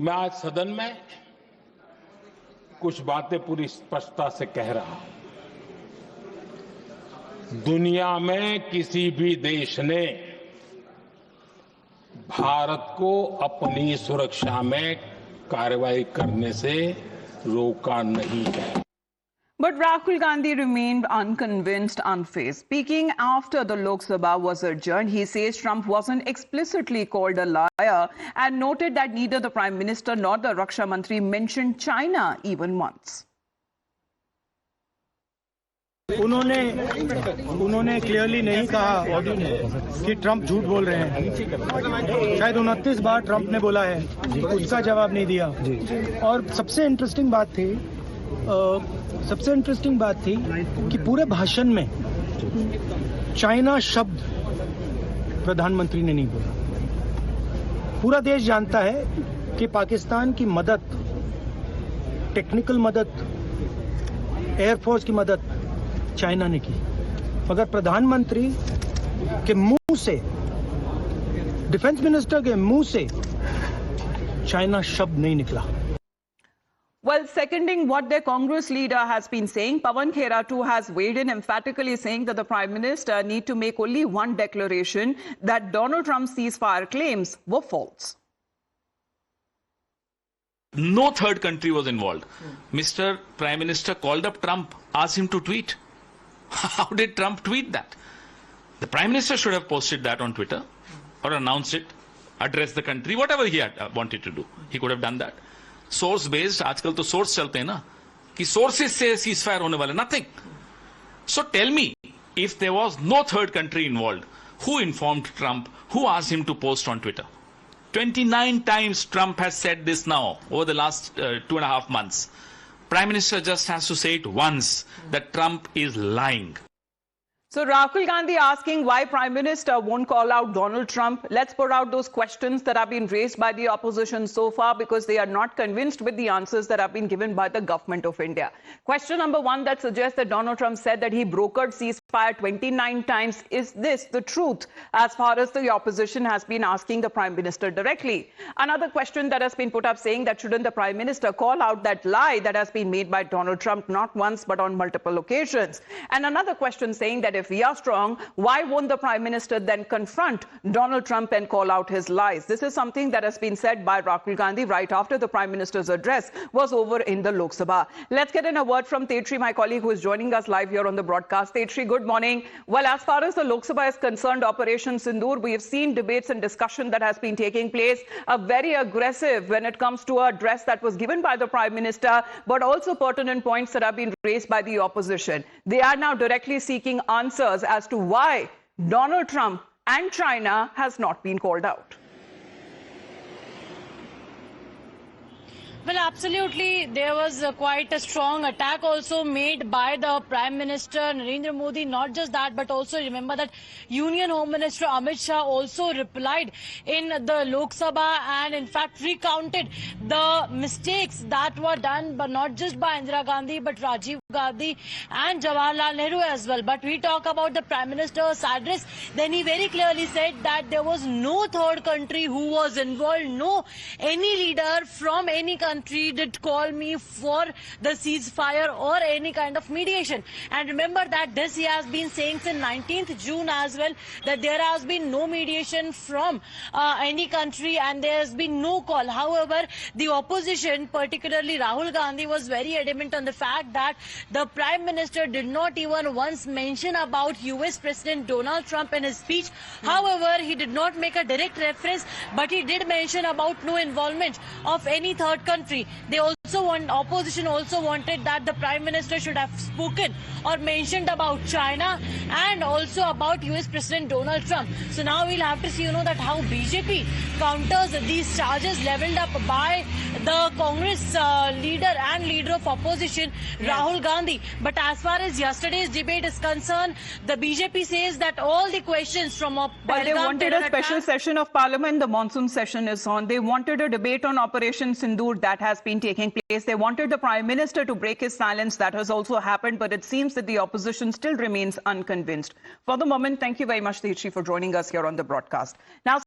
मैं आज सदन में कुछ बातें पूरी स्पष्टता से कह रहा हूं। दुनिया में किसी भी देश ने भारत को अपनी सुरक्षा में कार्रवाई करने से रोका नहीं है। But Rahul Gandhi remained unconvinced, unfazed. Speaking after the Lok Sabha was adjourned, he says Trump wasn't explicitly called a liar and noted that neither the Prime Minister nor the Raksha Mantri mentioned China even once. उन्होंने clearly नहीं कहा audio में कि Trump झूठ बोल रहे हैं। शायद 29 बार ट्रंप ने बोला है, उसका जवाब नहीं दिया। और सबसे इंटरेस्टिंग बात थी कि पूरे भाषण में चाइना शब्द प्रधानमंत्री ने नहीं बोला। पूरा देश जानता है कि पाकिस्तान की मदद, टेक्निकल मदद, एयरफोर्स की मदद चाइना ने की, मगर प्रधानमंत्री के मुंह से, डिफेंस मिनिस्टर के मुंह से चाइना शब्द नहीं निकला। Well, seconding what their Congress leader has been saying, Pawan Khera too has weighed in, emphatically saying that the Prime Minister need to make only one declaration, that Donald Trump's ceasefire claims were false. No third country was involved. Mr. Prime Minister called up Trump, asked him to tweet. How did Trump tweet that? The Prime Minister should have posted that on Twitter or announced it, addressed the country, whatever he had wanted to do. He could have done that. Source based, आजकल तो source चलते हैं ना, कि sources से ceasefire होने वाला, nothing. So tell me, if there was no third country involved, who informed Trump, who asked him to post on Twitter? 29 times Trump has said this now over the last 2.5 months. Prime Minister just has to say it once, that Trump is lying. So Rahul Gandhi asking why Prime Minister won't call out Donald Trump. Let's put out those questions that have been raised by the opposition so far, because they are not convinced with the answers that have been given by the government of India. Question number one that suggests that Donald Trump said that he brokered ceasefire 29 times. Is this the truth, as far as the opposition has been asking the Prime Minister directly? Another question that has been put up saying that shouldn't the Prime Minister call out that lie that has been made by Donald Trump not once but on multiple occasions? And another question saying that if we are strong, why won't the Prime Minister then confront Donald Trump and call out his lies? This is something that has been said by Rahul Gandhi right after the Prime Minister's address was over in the Lok Sabha. Let's get in a word from Tetri, my colleague who is joining us live here on the broadcast. Tetri, good morning. Well, as far as the Lok Sabha is concerned, Operation Sindoor, we have seen debates and discussion that has been taking place, very aggressive when it comes to an address that was given by the Prime Minister, but also pertinent points that have been raised by the opposition. They are now directly seeking answers as to why Donald Trump and China has not been called out. Well, absolutely. There was quite a strong attack also made by the Prime Minister Narendra Modi. Not just that, but also remember that Union Home Minister Amit Shah also replied in the Lok Sabha and in fact recounted the mistakes that were done, but not just by Indira Gandhi, but Rajiv Gandhi and Jawaharlal Nehru as well. But we talk about the Prime Minister's address, then he very clearly said that there was no third country who was involved. No, any leader from any country did call me for the ceasefire or any kind of mediation. And remember that this he has been saying since 19th June as well, that there has been no mediation from any country and there has been no call. However, the opposition, particularly Rahul Gandhi, was very adamant on the fact that the Prime Minister did not even once mention about US President Donald Trump in his speech. However, he did not make a direct reference, but he did mention about no involvement of any third country. Opposition also wanted that the Prime Minister should have spoken or mentioned about China and also about US President Donald Trump. So now we'll have to see, that how BJP counters these charges leveled up by the Congress leader and leader of opposition, Rahul Gandhi. But as far as yesterday's debate is concerned, the BJP says that all the questions from Well, they wanted a special session of Parliament. The monsoon session is on. They wanted a debate on Operation Sindoor that has been taking place. They wanted the Prime Minister to break his silence. That has also happened, but it seems that the opposition still remains unconvinced. For the moment, thank you very much, Tetri, for joining us here on the broadcast. Now,